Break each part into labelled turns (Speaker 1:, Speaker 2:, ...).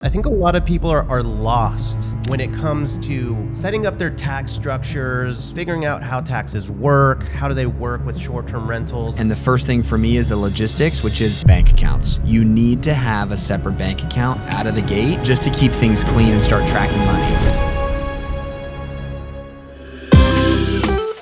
Speaker 1: I think a lot of people are lost when it comes to setting up their tax structures, figuring out how taxes work, how do they work with short-term rentals.
Speaker 2: And the first thing for me is the logistics, which is bank accounts. You need to have a separate bank account out of the gate just to keep things clean and start tracking money.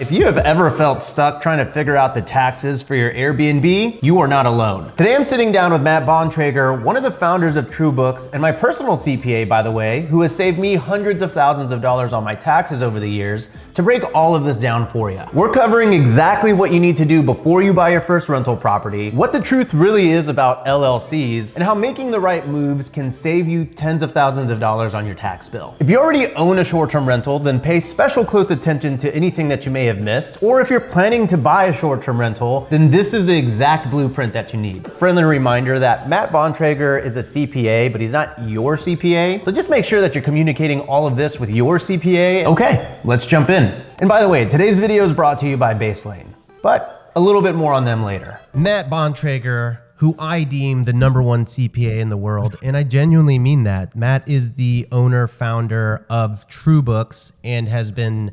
Speaker 1: If you have ever felt stuck trying to figure out the taxes for your Airbnb, you are not alone. Today I'm sitting down with Matt Bontrager, one of the founders of TrueBooks and my personal CPA, by the way, who has saved me hundreds of thousands of dollars on my taxes over the years, to break all of this down for you. We're covering exactly what you need to do before you buy your first rental property, what the truth really is about LLCs, and how making the right moves can save you tens of thousands of dollars on your tax bill. If you already own a short-term rental, then pay special close attention to anything that you may have missed, or if you're planning to buy a short-term rental, then this is the exact blueprint that you need. Friendly reminder that Matt Bontrager is a CPA, but he's not your CPA. So just make sure that you're communicating all of this with your CPA. Okay, let's jump in. And by the way, today's video is brought to you by Baselane, but a little bit more on them later. Matt Bontrager, who I deem the #1 CPA in the world, and I genuinely mean that. Matt is the owner, founder of TrueBooks, and has been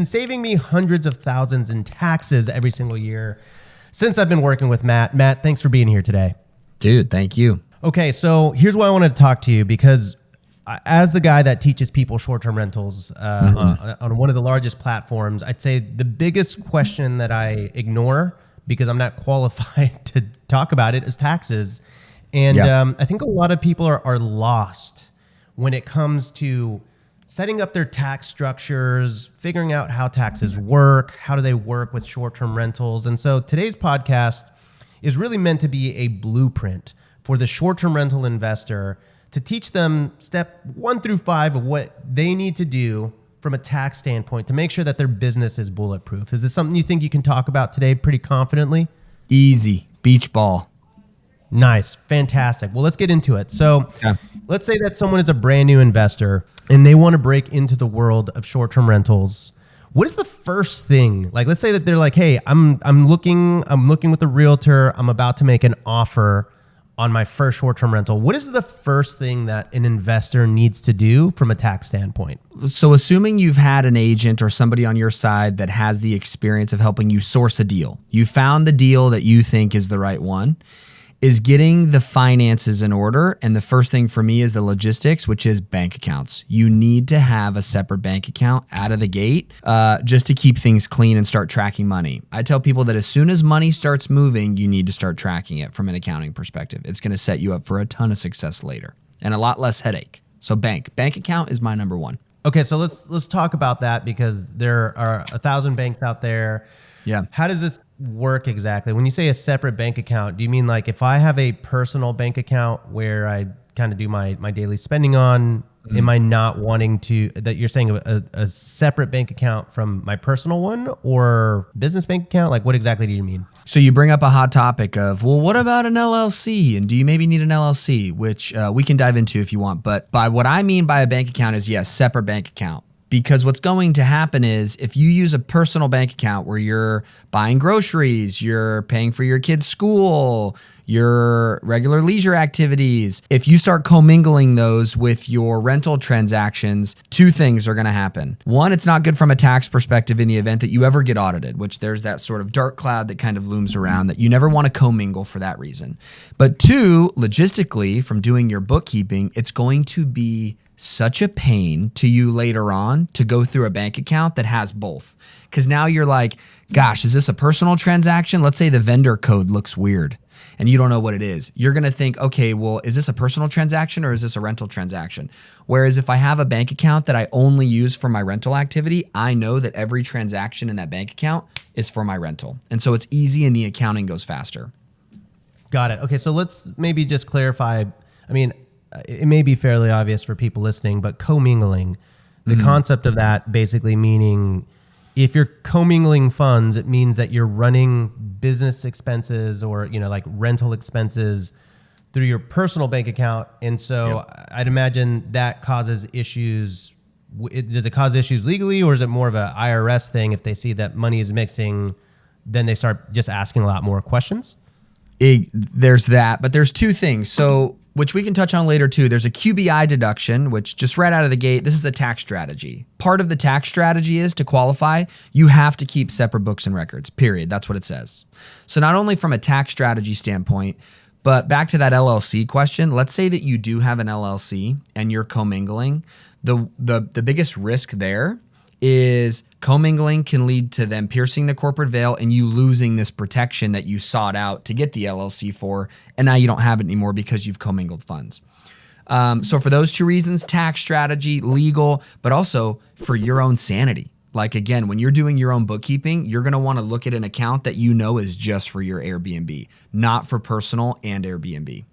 Speaker 1: saving me hundreds of thousands in taxes every single year since I've been working with Matt. Matt, thanks for being here today.
Speaker 2: Dude, thank you.
Speaker 1: Okay, so here's why I wanted to talk to you, because as the guy that teaches people short-term rentals on one of the largest platforms, I'd say the biggest question that I ignore, because I'm not qualified to talk about it, is taxes. And I think a lot of people are lost when it comes to setting up their tax structures, figuring out how taxes work, how do they work with short-term rentals. And so today's podcast is really meant to be a blueprint for the short-term rental investor to teach them step 1 through 5 of what they need to do from a tax standpoint to make sure that their business is bulletproof. Is this something you think you can talk about today pretty confidently?
Speaker 2: Easy. Beach ball.
Speaker 1: Nice. Fantastic. Well, let's get into it. So let's say that someone is a brand new investor and they want to break into the world of short-term rentals. What is the first thing? Like, let's say that they're like, hey, I'm looking with a realtor. I'm about to make an offer on my first short-term rental. What is the first thing that an investor needs to do from a tax standpoint?
Speaker 2: So assuming you've had an agent or somebody on your side that has the experience of helping you source a deal, you found the deal that you think is the right one, is getting the finances in order. And the first thing for me is the logistics, which is bank accounts. You need to have a separate bank account out of the gate just to keep things clean and start tracking money. I tell people that as soon as money starts moving, you need to start tracking it from an accounting perspective. It's going to set you up for a ton of success later and a lot less headache. So bank account is my #1.
Speaker 1: Okay, so let's talk about that, because there are 1,000 banks out there.
Speaker 2: Yeah.
Speaker 1: How does this work exactly? When you say a separate bank account, do you mean like if I have a personal bank account where I kind of do my daily spending on, am I not wanting to, that you're saying a separate bank account from my personal one, or business bank account? Like, what exactly do you mean?
Speaker 2: So you bring up a hot topic of, well, what about an LLC? And do you maybe need an LLC? Which we can dive into if you want. But by what I mean by a bank account is, yes, separate bank account. Because what's going to happen is if you use a personal bank account where you're buying groceries, you're paying for your kid's school, your regular leisure activities, if you start commingling those with your rental transactions, 2 things are going to happen. 1, it's not good from a tax perspective in the event that you ever get audited, which there's that sort of dark cloud that kind of looms around that you never want to commingle for that reason. But 2, logistically, from doing your bookkeeping, it's going to be such a pain to you later on to go through a bank account that has both. Because now you're like, gosh, is this a personal transaction? Let's say the vendor code looks weird and you don't know what it is. You're going to think, okay, well, is this a personal transaction or is this a rental transaction? Whereas if I have a bank account that I only use for my rental activity, I know that every transaction in that bank account is for my rental. And so it's easy and the accounting goes faster.
Speaker 1: Got it. Okay, so let's maybe just clarify. I mean, it may be fairly obvious for people listening, but co-mingling, the concept of that basically meaning if you're co-mingling funds, it means that you're running business expenses or, like rental expenses through your personal bank account. And so I'd imagine that causes issues. Does it cause issues legally, or is it more of an IRS thing? If they see that money is mixing, then they start just asking a lot more questions?
Speaker 2: There's that, but there's 2 things. So which we can touch on later too. There's a QBI deduction, which just right out of the gate, this is a tax strategy. Part of the tax strategy is to qualify, you have to keep separate books and records, period. That's what it says. So not only from a tax strategy standpoint, but back to that LLC question, let's say that you do have an LLC and you're commingling. The biggest risk there is commingling can lead to them piercing the corporate veil and you losing this protection that you sought out to get the LLC for, and now you don't have it anymore because you've commingled funds. So for those two reasons, tax strategy, legal, but also for your own sanity. Like again, when you're doing your own bookkeeping, you're gonna wanna look at an account that you know is just for your Airbnb, not for personal and Airbnb.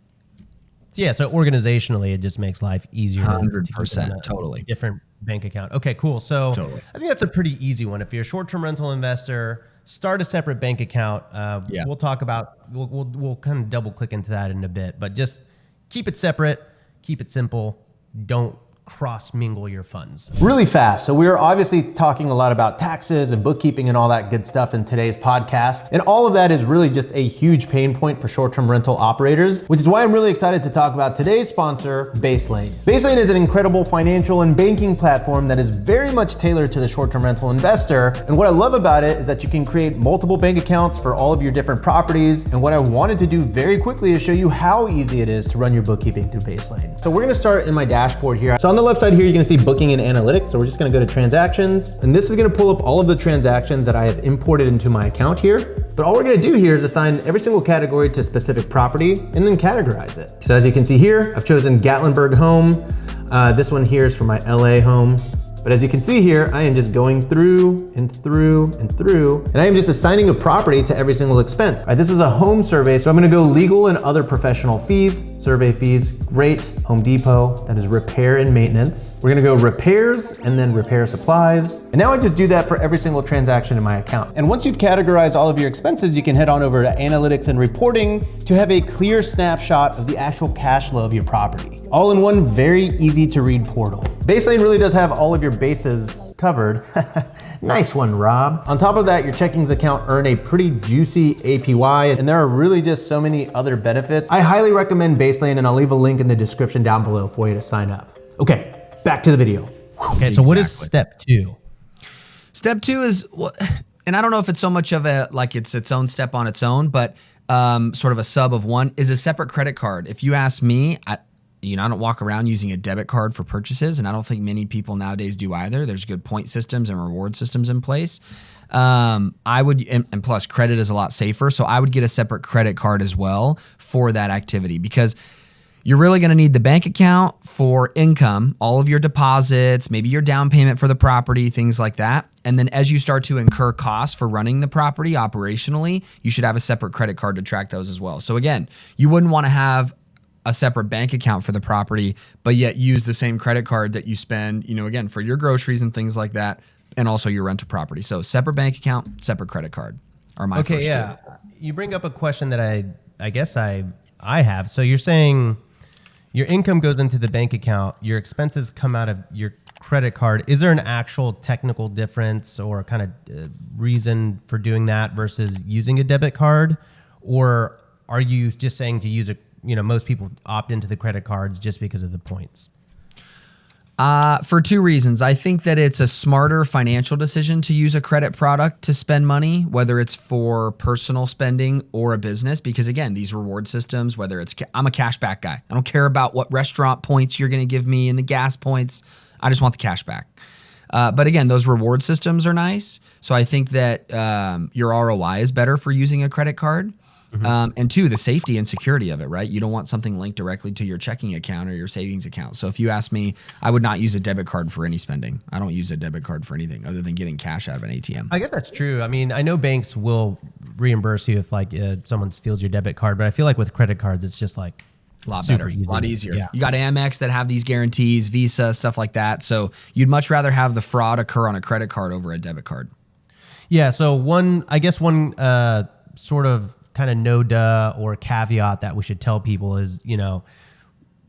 Speaker 1: Yeah, so organizationally, it just makes life easier.
Speaker 2: 100%, totally.
Speaker 1: Different bank account. Okay, cool. So
Speaker 2: Totally.
Speaker 1: I think that's a pretty easy one. If you're a short-term rental investor, start a separate bank account.
Speaker 2: Yeah.
Speaker 1: We'll talk about, we'll kind of double click into that in a bit, but just keep it separate, keep it simple. Don't cross mingle your funds. Really fast. So we are obviously talking a lot about taxes and bookkeeping and all that good stuff in today's podcast. And all of that is really just a huge pain point for short-term rental operators, which is why I'm really excited to talk about today's sponsor, Baselane. Baselane is an incredible financial and banking platform that is very much tailored to the short-term rental investor. And what I love about it is that you can create multiple bank accounts for all of your different properties. And what I wanted to do very quickly is show you how easy it is to run your bookkeeping through Baselane. So we're gonna start in my dashboard here. So on the left side here, you're gonna see booking and analytics. So we're just gonna go to transactions, and this is gonna pull up all of the transactions that I have imported into my account here. But all we're gonna do here is assign every single category to a specific property and then categorize it. So as you can see here, I've chosen Gatlinburg home. This one here is for my LA home. But as you can see here, I am just going through and through and through, and I am just assigning a property to every single expense. All right, this is a home survey, so I'm gonna go legal and other professional fees, survey fees, great, Home Depot, that is repair and maintenance. We're gonna go repairs and then repair supplies. And now I just do that for every single transaction in my account. And once you've categorized all of your expenses, you can head on over to analytics and reporting to have a clear snapshot of the actual cash flow of your property. All in one very easy to read portal. Baselane really does have all of your bases covered. Nice one, Rob. On top of that, your checkings account earn a pretty juicy APY, and there are really just so many other benefits. I highly recommend Baselane, and I'll leave a link in the description down below for you to sign up. Okay, back to the video. Okay, so what is step two?
Speaker 2: Step two is, and I don't know if it's so much of a, like it's its own step on its own, but sort of a sub of one, is a separate credit card. If you ask me, I don't walk around using a debit card for purchases, and I don't think many people nowadays do either. There's good point systems and reward systems in place. I would, and plus credit is a lot safer, so I would get a separate credit card as well for that activity, because you're really gonna need the bank account for income, all of your deposits, maybe your down payment for the property, things like that. And then as you start to incur costs for running the property operationally, you should have a separate credit card to track those as well. So again, you wouldn't wanna have a separate bank account for the property, but yet use the same credit card that you spend, again, for your groceries and things like that, and also your rental property. So separate bank account, separate credit card are my first two.
Speaker 1: You bring up a question that I guess I have. So you're saying your income goes into the bank account, your expenses come out of your credit card. Is there an actual technical difference or kind of reason for doing that versus using a debit card? Or are you just saying to use most people opt into the credit cards just because of the points?
Speaker 2: For two reasons. I think that it's a smarter financial decision to use a credit product to spend money, whether it's for personal spending or a business, because again, these reward systems, whether it's, I'm a cash back guy. I don't care about what restaurant points you're going to give me and the gas points. I just want the cash back. But again, those reward systems are nice. So I think that your ROI is better for using a credit card. Mm-hmm. And two, the safety and security of it, right? You don't want something linked directly to your checking account or your savings account. So if you ask me, I would not use a debit card for any spending. I don't use a debit card for anything other than getting cash out of an ATM.
Speaker 1: I guess that's true. I mean, I know banks will reimburse you if someone steals your debit card, but I feel like with credit cards, it's just like
Speaker 2: a lot better, a lot easier. Yeah. You got Amex that have these guarantees, Visa, stuff like that. So you'd much rather have the fraud occur on a credit card over a debit card.
Speaker 1: Yeah. So one sort of kind of no-duh or caveat that we should tell people is,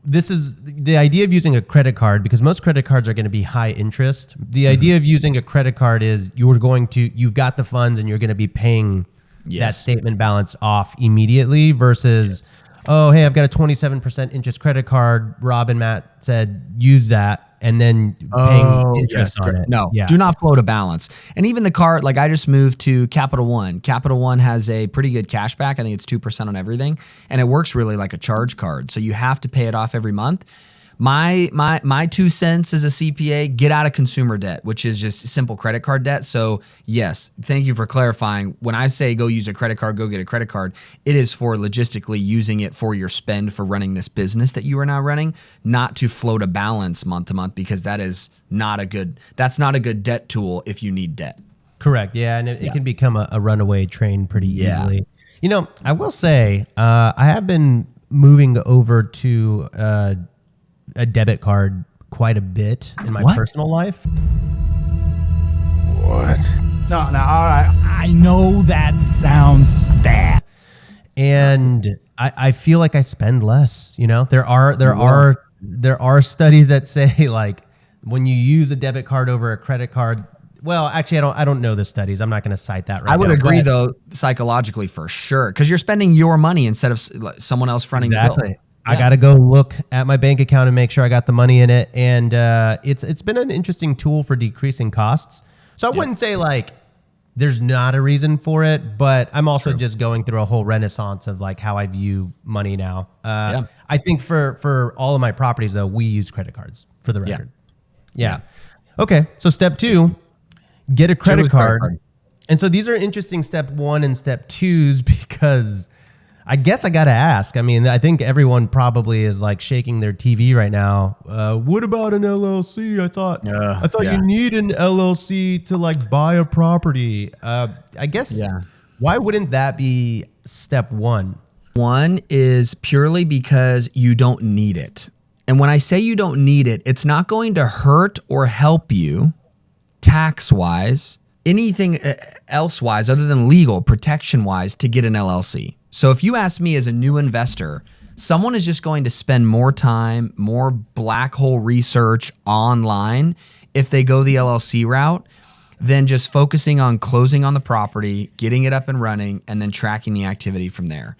Speaker 1: this is the idea of using a credit card, because most credit cards are going to be high interest. The idea of using a credit card is you've got the funds and you're going to be paying that statement balance off immediately versus oh, hey, I've got a 27% interest credit card. Rob and Matt said use that, and then paying interest on it.
Speaker 2: No,
Speaker 1: Yeah.
Speaker 2: do not float a balance. And even the card, like I just moved to Capital One. Capital One has a pretty good cash back. I think it's 2% on everything. And it works really like a charge card. So you have to pay it off every month. My 2 cents as a CPA, get out of consumer debt, which is just simple credit card debt. So yes, thank you for clarifying. When I say go use a credit card, go get a credit card, it is for logistically using it for your spend for running this business that you are now running, not to float a balance month to month, because that's not a good debt tool if you need debt.
Speaker 1: Correct. Yeah. And it can become a runaway train pretty easily. You know, I will say, I have been moving over to, a debit card quite a bit in my personal life.
Speaker 3: What? No, all right. I know that sounds bad.
Speaker 1: And I feel like I spend less, you know? There are studies that say, like, when you use a debit card over a credit card, well, actually I don't know the studies. I'm not going to cite that right now.
Speaker 2: I would agree though, psychologically for sure, cuz you're spending your money instead of someone else fronting the bill.
Speaker 1: I got to go look at my bank account and make sure I got the money in it. And it's been an interesting tool for decreasing costs. So I wouldn't say like there's not a reason for it, but I'm also just going through a whole renaissance of like how I view money now. I think for all of my properties though, we use credit cards for the record. Yeah. Okay. So step 2, get a credit card. And so these are interesting step 1 and step 2s because I guess I got to ask. I mean, I think everyone probably is like shaking their TV right now. What about an LLC? I thought you need an LLC to like buy a property. I guess why wouldn't that be step 1?
Speaker 2: One is purely because you don't need it. And when I say you don't need it, it's not going to hurt or help you tax-wise, anything else-wise other than legal, protection-wise, to get an LLC. So if you ask me as a new investor, someone is just going to spend more time, more black hole research online if they go the LLC route than just focusing on closing on the property, getting it up and running, and then tracking the activity from there.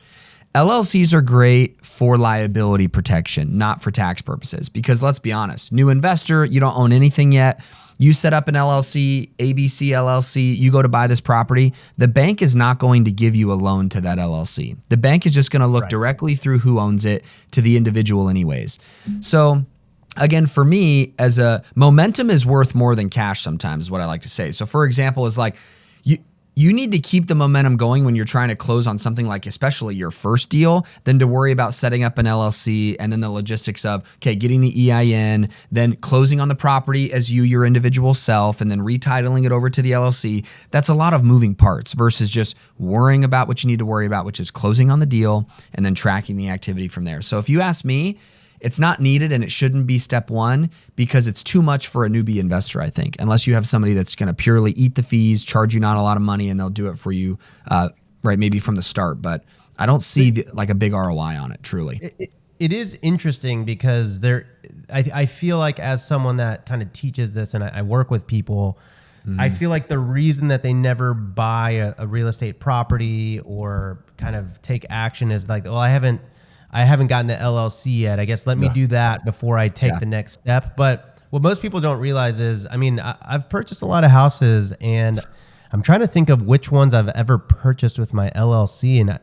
Speaker 2: LLCs are great for liability protection, not for tax purposes, because let's be honest, new investor, you don't own anything yet. You set up an LLC, ABC LLC, you go to buy this property, the bank is not going to give you a loan to that LLC. The bank is just going to look directly through who owns it to the individual anyways. So again, for me, as a momentum is worth more than cash sometimes is what I like to say. So for example, is like you need to keep the momentum going when you're trying to close on something like especially your first deal than to worry about setting up an LLC and then the logistics of, okay, getting the EIN, then closing on the property as your individual self, and then retitling it over to the LLC. That's a lot of moving parts versus just worrying about what you need to worry about, which is closing on the deal and then tracking the activity from there. So if you ask me, it's not needed and it shouldn't be step 1 because it's too much for a newbie investor, I think, unless you have somebody that's going to purely eat the fees, charge you not a lot of money, and they'll do it for you, right, maybe from the start. But I don't see like a big ROI on it, truly.
Speaker 1: It is interesting because I feel like as someone that kind of teaches this and I work with people, I feel like the reason that they never buy a real estate property or kind of take action is like, well, I haven't gotten the LLC yet. I guess let me do that before I take the next step. But what most people don't realize is, I mean, I've purchased a lot of houses and I'm trying to think of which ones I've ever purchased with my LLC. And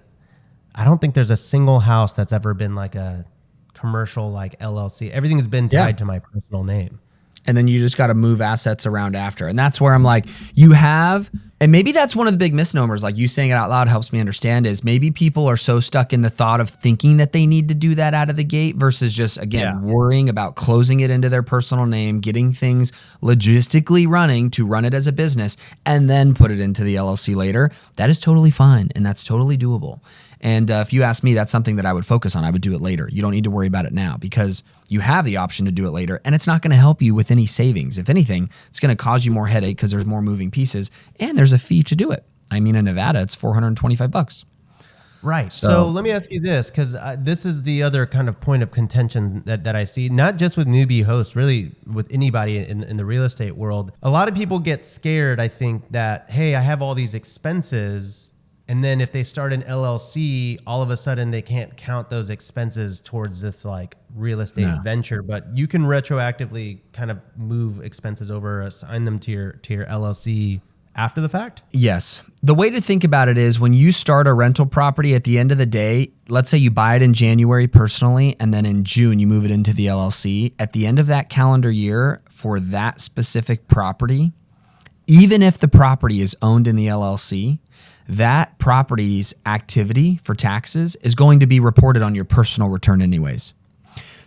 Speaker 1: I don't think there's a single house that's ever been like a commercial like LLC. Everything has been tied to my personal name.
Speaker 2: And then you just got to move assets around after. And that's where I'm like, and maybe that's one of the big misnomers, like you saying it out loud helps me understand, is maybe people are so stuck in the thought of thinking that they need to do that out of the gate versus just, again, worrying about closing it into their personal name, getting things logistically running to run it as a business, and then put it into the LLC later. That is totally fine. And that's totally doable. And if you ask me, that's something that I would focus on. I would do it later. You don't need to worry about it now because you have the option to do it later, and it's not going to help you with any savings. If anything, it's going to cause you more headache because there's more moving pieces, and there's a fee to do it. I mean, in Nevada, it's $425.
Speaker 1: Right. So let me ask you this, because this is the other kind of point of contention that I see, not just with newbie hosts, really with anybody in the real estate world. A lot of people get scared, I think, that, hey, I have all these expenses And then if they start an LLC, all of a sudden they can't count those expenses towards this like real estate venture, but you can retroactively kind of move expenses over, assign them to your LLC after the fact?
Speaker 2: Yes. The way to think about it is when you start a rental property at the end of the day, let's say you buy it in January personally, and then in June you move it into the LLC. At the end of that calendar year for that specific property, even if the property is owned in the LLC, that property's activity for taxes is going to be reported on your personal return anyways.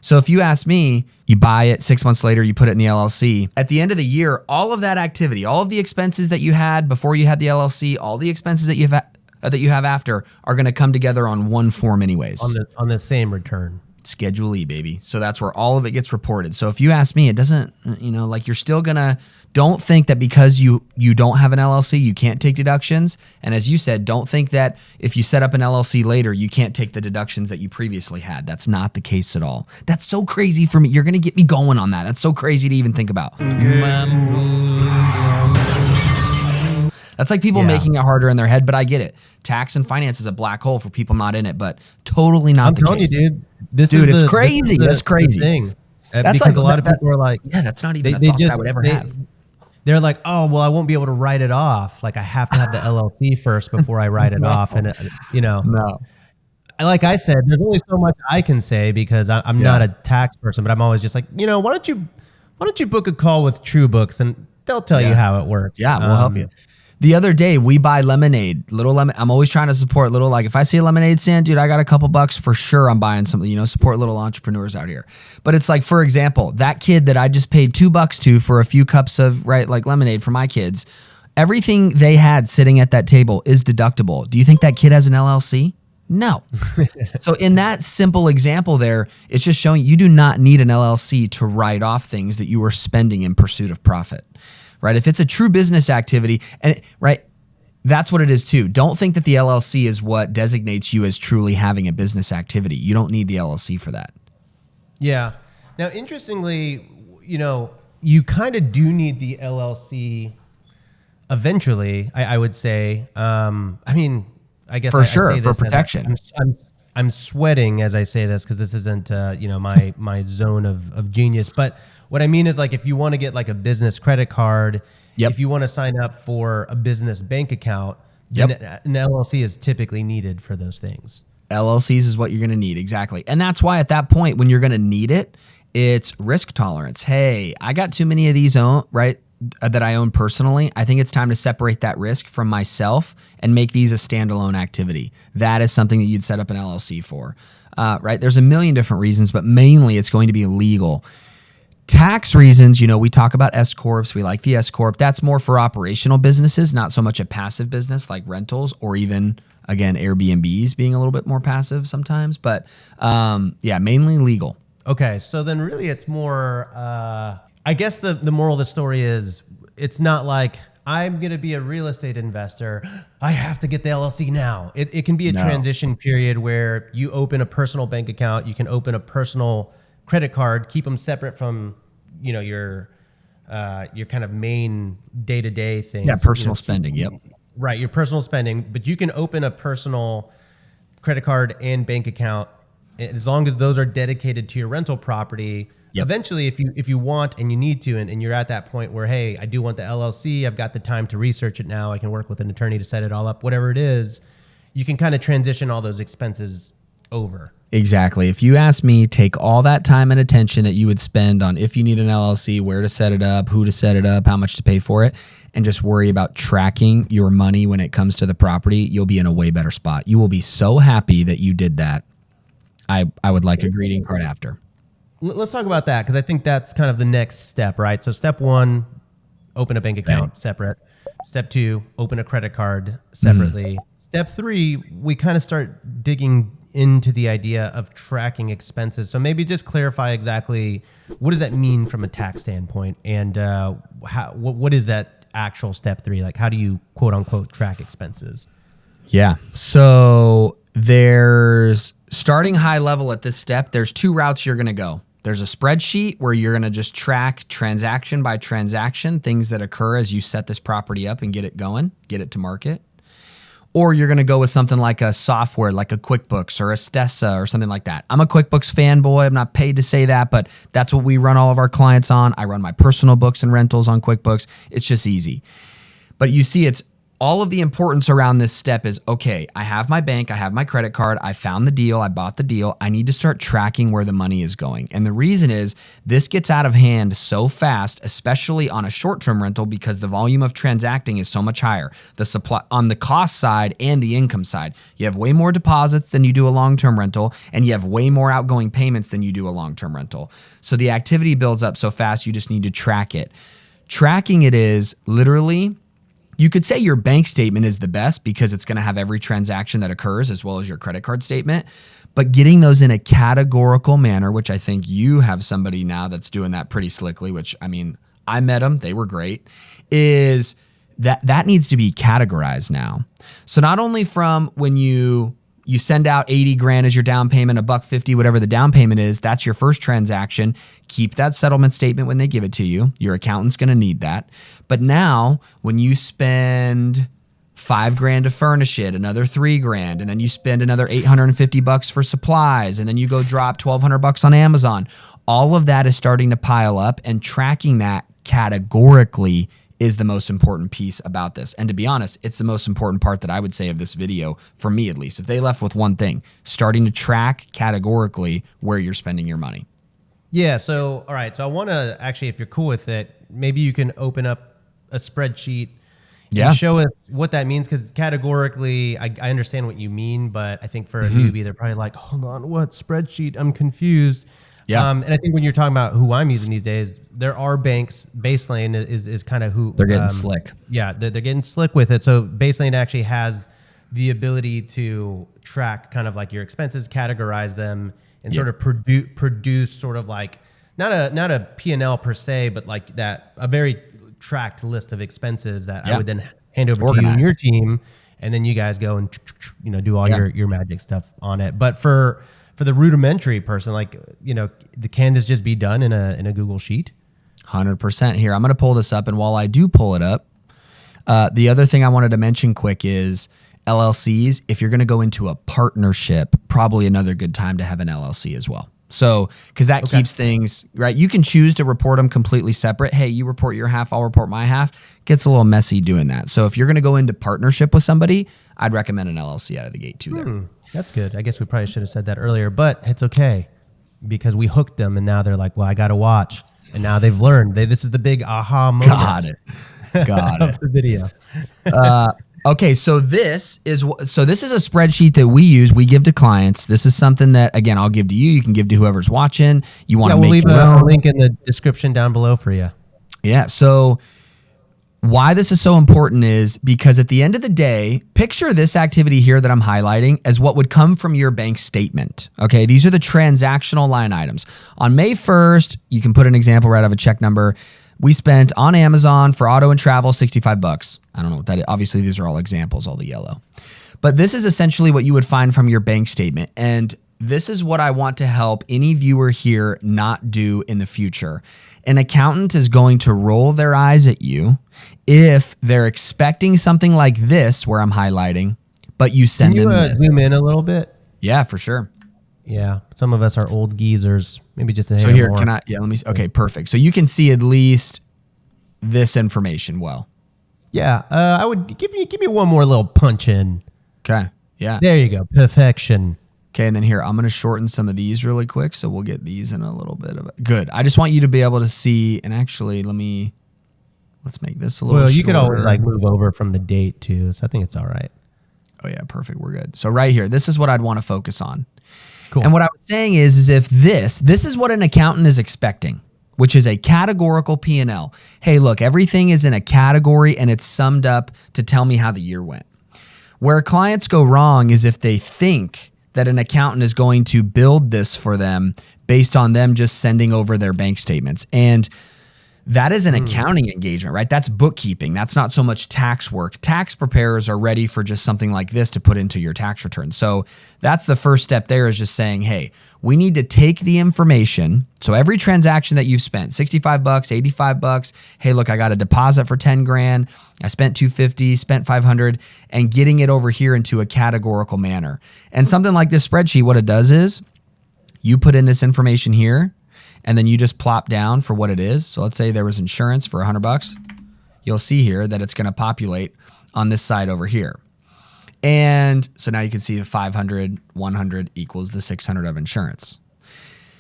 Speaker 2: So if you ask me, you buy it 6 months later, you put it in the LLC. At the end of the year, all of that activity, all of the expenses that you had before you had the LLC, all the expenses that you have after are going to come together on one form anyways.
Speaker 1: On the same return.
Speaker 2: Schedule E, baby. So that's where all of it gets reported. So if you ask me, it doesn't, like you're still gonna, don't think that because you don't have an LLC, you can't take deductions. And as you said, don't think that if you set up an LLC later, you can't take the deductions that you previously had. That's not the case at all. That's so crazy for me. You're gonna get me going on that. That's so crazy to even think about. That's like people making it harder in their head, but I get it. Tax and finance is a black hole for people not in it, but totally not the case. I'm telling
Speaker 1: you, dude.
Speaker 2: It's crazy. That's crazy.
Speaker 1: Thing.
Speaker 2: That's
Speaker 1: because like, a lot of people are like,
Speaker 2: yeah, that's not even a thought I would ever have.
Speaker 1: They're like, oh, well, I won't be able to write it off. Like I have to have the LLC first before I write it off. And
Speaker 2: No.
Speaker 1: Like I said, there's only so much I can say because I'm not a tax person, but I'm always just like, why don't you book a call with True Books and they'll tell you how it works.
Speaker 2: Yeah, we'll help you. The other day we buy lemonade, little lemon. I'm always trying to support little, like if I see a lemonade stand, dude, I got a couple bucks for sure. I'm buying something, support little entrepreneurs out here. But it's like, for example, that kid that I just paid $2 to for a few cups of like lemonade for my kids, everything they had sitting at that table is deductible. Do you think that kid has an LLC? No. So in that simple example there, it's just showing you do not need an LLC to write off things that you are spending in pursuit of profit. Right? If it's a true business activity, and that's what it is too. Don't think that the LLC is what designates you as truly having a business activity. You don't need the LLC for that. Yeah.
Speaker 1: Now, interestingly, you kind of do need the LLC eventually, I would say. I guess
Speaker 2: for sure, for protection.
Speaker 1: I'm sweating as I say this because this isn't my zone of genius. But what I mean is like if you want to get like a business credit card, if you want to sign up for a business bank account, then an LLC is typically needed for those things.
Speaker 2: LLCs is what you're going to need, exactly. And that's why at that point when you're going to need it, it's risk tolerance. Hey, I got too many of these that I own personally. I think it's time to separate that risk from myself and make these a standalone activity. That is something that you'd set up an LLC for, right? There's a million different reasons, but mainly it's going to be legal. Tax reasons, we talk about S Corps. We like the S Corp. That's more for operational businesses, not so much a passive business like rentals or even, again, Airbnbs being a little bit more passive sometimes. But mainly legal.
Speaker 1: Okay, so then really it's more, I guess the moral of the story is it's not like I'm going to be a real estate investor. I have to get the LLC now. It can be a transition period where you open a personal bank account. You can open a personal credit card, keep them separate from, your kind of main day-to-day things.
Speaker 2: Yeah, personal spending. Yep.
Speaker 1: Right, your personal spending. But you can open a personal credit card and bank account as long as those are dedicated to your rental property. Yep. Eventually, if you want and you need to, and you're at that point where, hey, I do want the LLC, I've got the time to research it now, I can work with an attorney to set it all up, whatever it is, you can kind of transition all those expenses over.
Speaker 2: Exactly. If you ask me, take all that time and attention that you would spend on if you need an LLC, where to set it up, who to set it up, how much to pay for it, and just worry about tracking your money when it comes to the property, you'll be in a way better spot. You will be so happy that you did that. I would like a greeting card after.
Speaker 1: Let's talk about that because I think that's kind of the next step, right? So step 1, open a bank account separate. Step 2, open a credit card separately. Step 3, we kind of start digging into the idea of tracking expenses. So maybe just clarify exactly what does that mean from a tax standpoint, and what is that actual step 3? Like, how do you quote unquote track expenses?
Speaker 2: Yeah. So there's starting high level at this step. There's 2 routes you're going to go. There's a spreadsheet where you're going to just track transaction by transaction, things that occur as you set this property up and get it going, get it to market. or you're going to go with something like a software, like a QuickBooks or a Stessa or something like that. I'm a QuickBooks fanboy. I'm not paid to say that, but that's what we run all of our clients on. I run my personal books and rentals on QuickBooks. It's just easy. But you see, it's all of the importance around this step is, okay, I have my bank, I have my credit card, I found the deal, I bought the deal. I need to start tracking where the money is going. And the reason is this gets out of hand so fast, especially on a short-term rental, because the volume of transacting is so much higher. The supply on the cost side and the income side, you have way more deposits than you do a long-term rental, and you have way more outgoing payments than you do a long-term rental. So the activity builds up so fast, you just need to track it. Tracking it is literally, you could say your bank statement is the best because it's going to have every transaction that occurs as well as your credit card statement. But getting those in a categorical manner, which I think you have somebody now that's doing that pretty slickly, which I mean, I met them, they were great, is that needs to be categorized now. So not only from when you send out 80 grand as your down payment, $150, whatever the down payment is, that's your first transaction. Keep that settlement statement when they give it to you. Your accountant's going to need that. But now when you spend $5 grand to furnish it, another $3 grand, and then you spend another $850 for supplies, and then you go drop $1,200 on Amazon, all of that is starting to pile up, and tracking that categorically is the most important piece about this. And to be honest, it's the most important part that I would say of this video, for me at least. If they left with one thing, starting to track categorically where you're spending your money.
Speaker 1: Yeah, so, all right. So I want to actually, if you're cool with it, maybe you can open up a spreadsheet and show us what that means. Because categorically, I understand what you mean, but I think for a newbie, they're probably like, hold on, what spreadsheet? I'm confused.
Speaker 2: Yeah.
Speaker 1: And I think when you're talking about who I'm using these days, there are banks. Baselane is kind of who
Speaker 2: they're getting slick.
Speaker 1: Yeah, they're getting slick with it. So Baselane actually has the ability to track kind of like your expenses, categorize them, and sort of produce sort of like not a P&L per se, but like a very tracked list of expenses that I would then hand over to you and your team, and then you guys go and do all your magic stuff on it. But for the rudimentary person, like, can this just be done in a Google Sheet?
Speaker 2: 100%. Here, I'm going to pull this up. And while I do pull it up, the other thing I wanted to mention quick is LLCs. If you're going to go into a partnership, probably another good time to have an LLC as well. So, because that keeps things, right? You can choose to report them completely separate. Hey, you report your half, I'll report my half. Gets a little messy doing that. So if you're going to go into partnership with somebody, I'd recommend an LLC out of the gate too there.
Speaker 1: That's good. I guess we probably should have said that earlier, but it's okay because we hooked them and now they're like, well, I got to watch. And now they've learned. This is the big aha moment.
Speaker 2: Got it.
Speaker 1: Of the video.
Speaker 2: Okay, so this is a spreadsheet that we use. We give to clients. This is something that, again, I'll give to you. You can give to whoever's watching. You want to
Speaker 1: we'll
Speaker 2: make
Speaker 1: leave a link in the description down below for you.
Speaker 2: Yeah. So why this is so important is because at the end of the day, picture this activity here that I'm highlighting as what would come from your bank statement. Okay, these are the transactional line items. On May 1st, you can put an example right of a check number. We spent on Amazon for auto and travel $65. I don't know what that is. Obviously, these are all examples, all the yellow. But this is essentially what you would find from your bank statement. And this is what I want to help any viewer here not do in the future. An accountant is going to roll their eyes at you if they're expecting something like this, where I'm highlighting, but you send them this.
Speaker 1: Zoom in a little bit?
Speaker 2: Yeah, for sure.
Speaker 1: Yeah, some of us are old geezers. Maybe just a
Speaker 2: so
Speaker 1: hair
Speaker 2: here,
Speaker 1: more.
Speaker 2: can I? Yeah, let me. Okay, perfect. So you can see at least this information well.
Speaker 1: Yeah, I would give me one more little punch in.
Speaker 2: Okay. Yeah.
Speaker 1: There you go. Perfection.
Speaker 2: Okay, and then here, I'm going to shorten some of these really quick, so we'll get these in a little bit of it. Good. I just want you to be able to see, and actually, let's make this a little shorter.
Speaker 1: Well, you could always like move over from the date too, so I think it's all right.
Speaker 2: Oh yeah, perfect. We're good. So right here, this is what I'd want to focus on.
Speaker 1: Cool.
Speaker 2: And what I was saying is if this is what an accountant is expecting, which is a categorical P&L. Hey, look, everything is in a category and it's summed up to tell me how the year went. Where clients go wrong is if they think that an accountant is going to build this for them based on them just sending over their bank statements. And That is an accounting engagement, right? That's bookkeeping. That's not so much tax work. Tax preparers are ready for just something like this to put into your tax return. So that's the first step there, is just saying, hey, we need to take the information. So every transaction that you've spent, $65, $85, hey, look, I got a deposit for 10 grand. I spent 250, spent 500, and getting it over here into a categorical manner. And something like this spreadsheet, what it does is you put in this information here, and then you just plop down for what it is. So let's say there was insurance for $100. You'll see here that it's going to populate on this side over here. And so now you can see the 500, 100 equals the 600 of insurance.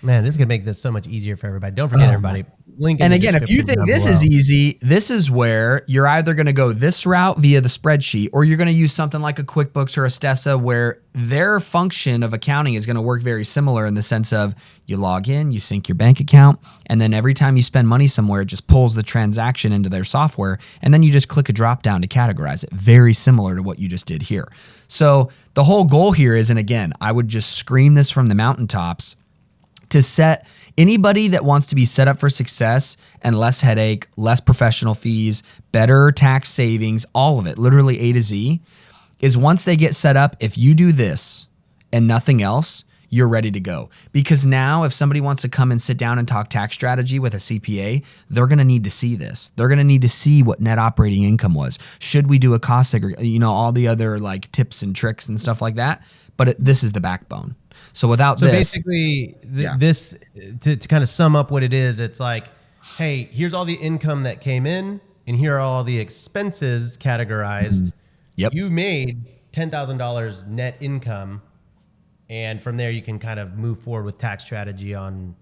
Speaker 1: Man, this is going to make this so much easier for everybody. Don't forget, everybody. Link in
Speaker 2: And
Speaker 1: the
Speaker 2: again, if you
Speaker 1: description
Speaker 2: think
Speaker 1: down
Speaker 2: this
Speaker 1: below.
Speaker 2: is easy, this is where you're either going to go this route via the spreadsheet, or you're going to use something like a QuickBooks or a Stessa, where their function of accounting is going to work very similar in the sense of you log in, you sync your bank account, and then every time you spend money somewhere, it just pulls the transaction into their software, and then you just click a drop down to categorize it. Very similar to what you just did here. So the whole goal here is, and again, I would just scream this from the mountaintops, to set anybody that wants to be set up for success and less headache, less professional fees, better tax savings, all of it, literally A to Z, is once they get set up, if you do this and nothing else, you're ready to go. Because now if somebody wants to come and sit down and talk tax strategy with a CPA, they're going to need to see this. They're going to need to see what net operating income was. Should we do a cost segregation? All the other like tips and tricks and stuff like that. But this is the backbone. So without
Speaker 1: So
Speaker 2: this,
Speaker 1: basically, this to kind of sum up what it is, it's like, hey, here's all the income that came in, and here are all the expenses categorized.
Speaker 2: Yep.
Speaker 1: You made $10,000 net income, and from there you can kind of move forward with tax strategy on,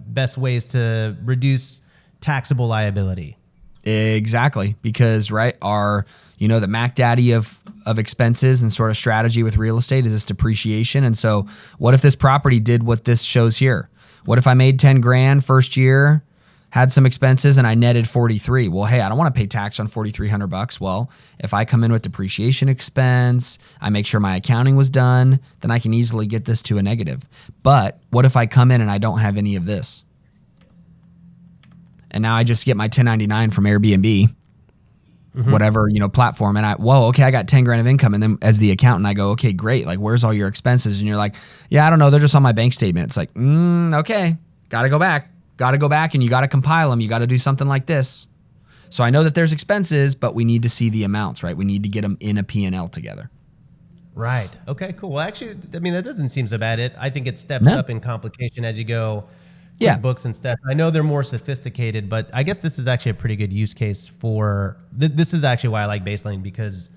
Speaker 1: best ways to reduce taxable liability.
Speaker 2: Exactly, because right, the Mac Daddy of expenses and sort of strategy with real estate is this depreciation. And so what if this property did what this shows here? What if I made 10 grand first year, had some expenses, and I netted 43? Well, hey, I don't want to pay tax on $4,300. Well, if I come in with depreciation expense, I make sure my accounting was done, then I can easily get this to a negative. But what if I come in and I don't have any of this? And now I just get my 1099 from Airbnb, whatever, platform. And I got 10 grand of income. And then as the accountant, I go, okay, great. Like, where's all your expenses? And you're like, yeah, I don't know. They're just on my bank statement. It's like, okay, got to go back, and you got to compile them. You got to do something like this. So I know that there's expenses, but we need to see the amounts, right? We need to get them in a P&L together.
Speaker 1: Right. Okay, cool. Well, actually, that doesn't seem so bad. I think it steps up in complication as you go. Books and stuff. I know they're more sophisticated, but I guess this is actually a pretty good use case for. This is actually why I like Baselane, because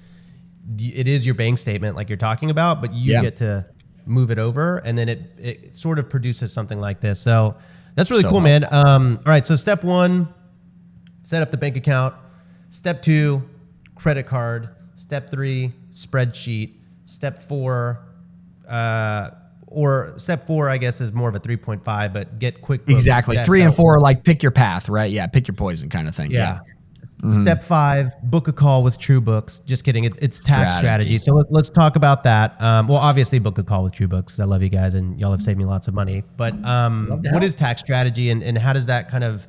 Speaker 1: it is your bank statement like you're talking about, but you get to move it over, and then it sort of produces something like this. So that's really cool, man. All right. So step 1, set up the bank account. Step 2, credit card. Step 3, spreadsheet. Step 4, or step 4, I guess, is more of a 3.5, but get QuickBooks.
Speaker 2: Exactly. 3 and 4 are like pick your path, right? Yeah, pick your poison kind of thing.
Speaker 1: Yeah. Step 5, book a call with TrueBooks. Just kidding. It's tax strategy. So let's talk about that. Well, obviously, book a call with TrueBooks, because I love you guys and y'all have saved me lots of money. But what is tax strategy, and how does that kind of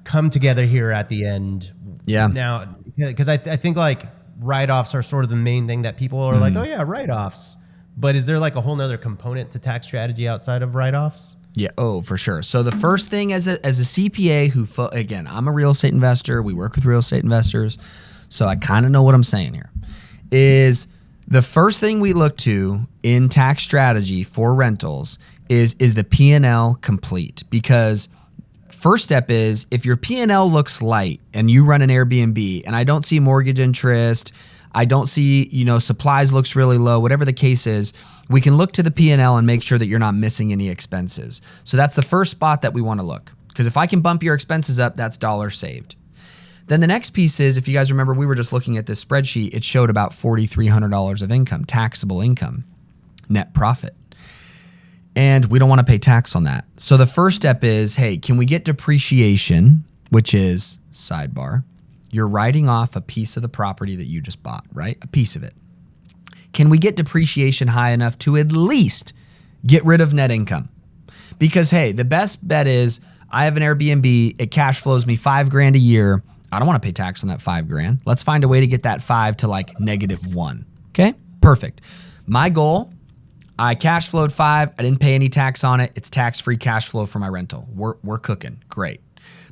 Speaker 1: come together here at the end?
Speaker 2: Yeah.
Speaker 1: Now, because I think like write-offs are sort of the main thing that people are like, oh yeah, write-offs. But is there like a whole nother component to tax strategy outside of write-offs?
Speaker 2: Yeah. Oh, for sure. So the first thing as a CPA again, I'm a real estate investor. We work with real estate investors. So I kind of know what I'm saying here, is the first thing we look to in tax strategy for rentals is the P&L complete? Because first step is, if your P&L looks light and you run an Airbnb and I don't see mortgage interest, I don't see, supplies looks really low, whatever the case is, we can look to the P&L and make sure that you're not missing any expenses. So that's the first spot that we want to look. Because if I can bump your expenses up, that's dollars saved. Then the next piece is, if you guys remember, we were just looking at this spreadsheet, it showed about $4,300 of income, taxable income, net profit. And we don't want to pay tax on that. So the first step is, hey, can we get depreciation, which is sidebar. You're writing off a piece of the property that you just bought, right? A piece of it. Can we get depreciation high enough to at least get rid of net income? Because hey, the best bet is I have an Airbnb, it cash flows me $5,000 a year. I don't want to pay tax on that $5,000. Let's find a way to get that 5 to like -1. Okay, perfect. My goal, I cash flowed 5. I didn't pay any tax on it. It's tax-free cash flow for my rental. We're cooking, great.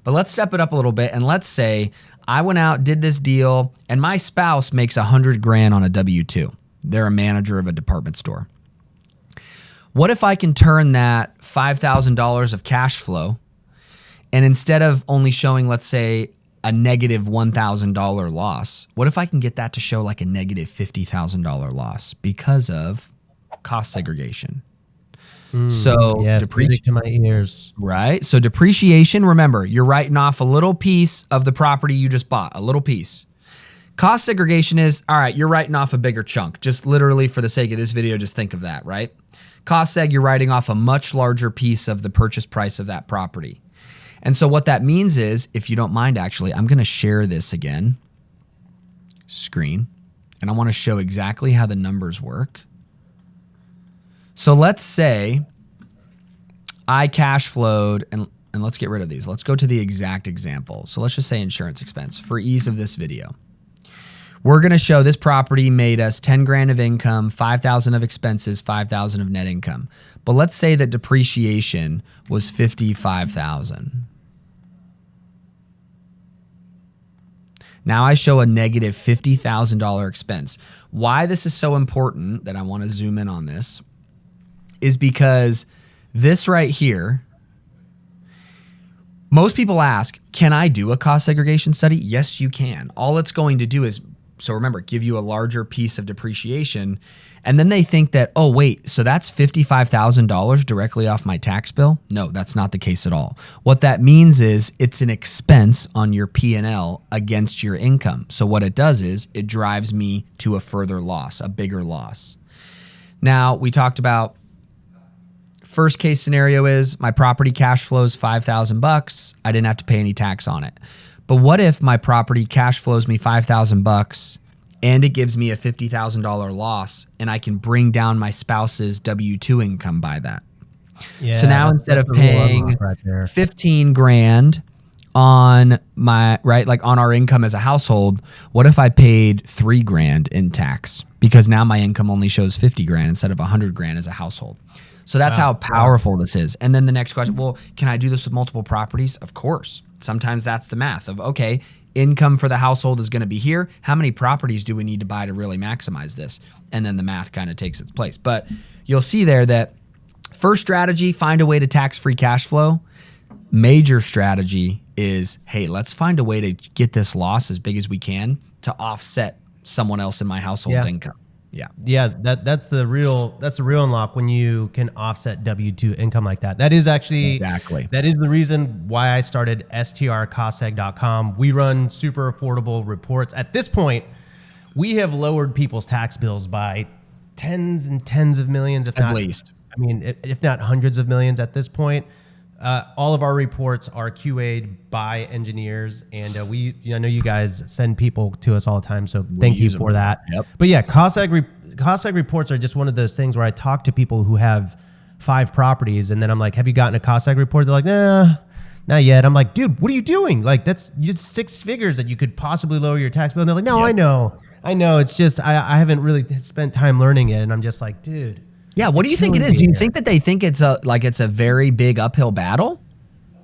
Speaker 2: But let's step it up a little bit and let's say I went out, did this deal, and my spouse makes $100,000 on a W-2. They're a manager of a department store. What if I can turn that $5,000 of cash flow, and instead of only showing, let's say, a -$1,000 loss, what if I can get that to show like a -$50,000 loss because of cost segregation? So
Speaker 4: yes, music to my ears.
Speaker 2: Right? So depreciation, remember, you're writing off a little piece of the property you just bought, a little piece. Cost segregation is, all right, you're writing off a bigger chunk. Just literally for the sake of this video, just think of that, right? Cost seg, you're writing off a much larger piece of the purchase price of that property. And so what that means is, if you don't mind, actually, I'm going to share this again, screen, and I want to show exactly how the numbers work. So let's say I cash flowed, and let's get rid of these. Let's go to the exact example. So let's just say insurance expense for ease of this video. We're going to show this property made us $10,000 of income, $5,000 of expenses, $5,000 of net income. But let's say that depreciation was $55,000. Now I show a -$50,000 expense. Why this is so important that I want to zoom in on this is because this right here, most people ask, can I do a cost segregation study? Yes, you can. All it's going to do is, so remember, give you a larger piece of depreciation. And then they think that, oh, wait, so that's $55,000 directly off my tax bill? No, that's not the case at all. What that means is it's an expense on your P&L against your income. So what it does is it drives me to a further loss, a bigger loss. Now, we talked about first case scenario is my property cash flows $5,000. I didn't have to pay any tax on it. But what if my property cash flows me $5,000 and it gives me a $50,000 loss, and I can bring down my spouse's W-2 income by that? Yeah, so now instead of paying right $15,000 on my, right, like on our income as a household, what if I paid $3,000 in tax? Because now my income only shows $50,000 instead of $100,000 as a household. So that's how powerful this is. And then the next question, well, can I do this with multiple properties? Of course. Sometimes that's the math of, okay, income for the household is going to be here. How many properties do we need to buy to really maximize this? And then the math kind of takes its place. But you'll see there that first strategy, find a way to tax-free cash flow. Major strategy is, hey, let's find a way to get this loss as big as we can to offset someone else in my household's income.
Speaker 4: Yeah, that's the real unlock when you can offset W-2 income like that. That is actually that is the reason why I started strcostseg.com. We run super affordable reports. At this point, we have lowered people's tax bills by tens and tens of millions,
Speaker 2: at least.
Speaker 4: I mean, if not hundreds of millions at this point. All of our reports are QA'd by engineers, and I know you guys send people to us all the time, so thank you for that.
Speaker 2: Yep.
Speaker 4: But yeah, cost seg reports are just one of those things where I talk to people who have 5 properties, and then I'm like, have you gotten a cost seg report? They're like, nah, not yet. I'm like, dude, what are you doing? Like, that's 6 figures that you could possibly lower your tax bill. And they're like, no, I know. It's just I haven't really spent time learning it, and I'm just like, dude.
Speaker 2: Yeah, what do you think it is? Do you think that they think it's a very big uphill battle,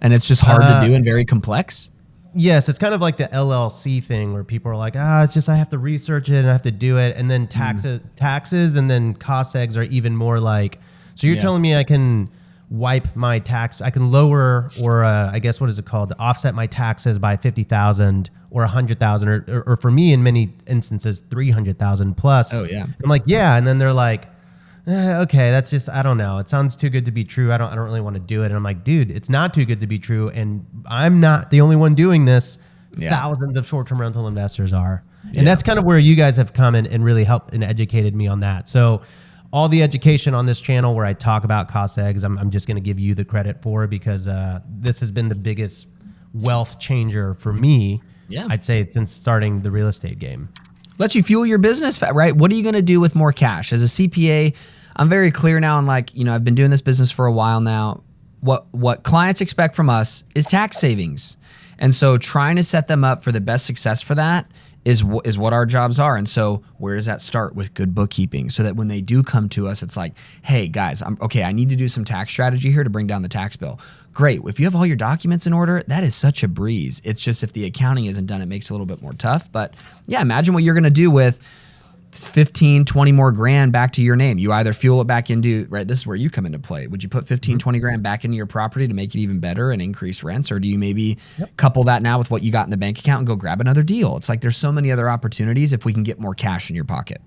Speaker 2: and it's just hard to do and very complex?
Speaker 4: Yes, it's kind of like the LLC thing where people are like, it's just I have to research it and I have to do it, and then taxes, and then cost segs are even more like. So you're telling me I can wipe my tax, I can lower, or I guess what is it called, offset my taxes by $50,000 or $100,000, or for me in many instances $300,000 plus.
Speaker 2: Oh yeah,
Speaker 4: I'm like, yeah, and then they're like, okay, that's just, I don't know. It sounds too good to be true. I don't really want to do it. And I'm like, dude, it's not too good to be true. And I'm not the only one doing this. Yeah. Thousands of short-term rental investors are. And that's kind of where you guys have come in and really helped and educated me on that. So all the education on this channel where I talk about cost segs, I'm just going to give you the credit for, because this has been the biggest wealth changer for me. Yeah, I'd say since starting the real estate game.
Speaker 2: Lets you fuel your business, right? What are you going to do with more cash? As a CPA, I'm very clear now, and I've been doing this business for a while now. what clients expect from us is tax savings. And so trying to set them up for the best success for that is what our jobs are. And so where does that start? With good bookkeeping, so that when they do come to us, it's like, hey guys, I need to do some tax strategy here to bring down the tax bill. Great. If you have all your documents in order, that is such a breeze. It's just if the accounting isn't done, it makes it a little bit more tough. But yeah, imagine what you're going to do with 15, 20 more grand back to your name. You either fuel it back into, right, this is where you come into play. Would you put 15, 20 grand back into your property to make it even better and increase rents? Or do you maybe couple that now with what you got in the bank account and go grab another deal? It's like there's so many other opportunities if we can get more cash in your pocket.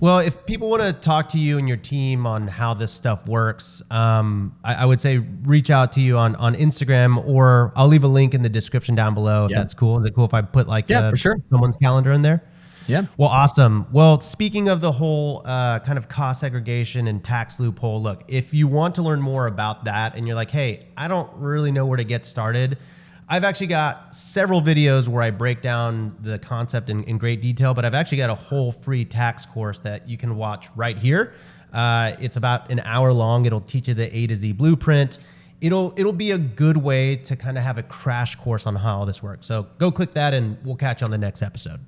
Speaker 4: Well, if people want to talk to you and your team on how this stuff works, I would say reach out to you on Instagram, or I'll leave a link in the description down below if that's cool. Is it cool if I put like
Speaker 2: for sure.
Speaker 4: someone's calendar in there?
Speaker 2: Yeah.
Speaker 4: Well, awesome. Well, speaking of the whole kind of cost segregation and tax loophole, look, if you want to learn more about that and you're like, hey, I don't really know where to get started, I've actually got several videos where I break down the concept in great detail, but I've actually got a whole free tax course that you can watch right here. It's about an hour long. It'll teach you the A to Z blueprint. It'll be a good way to kind of have a crash course on how all this works. So go click that and we'll catch you on the next episode.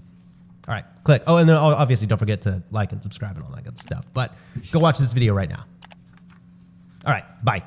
Speaker 4: All right, click. Oh, and then obviously don't forget to like and subscribe and all that good stuff. But go watch this video right now. All right, bye.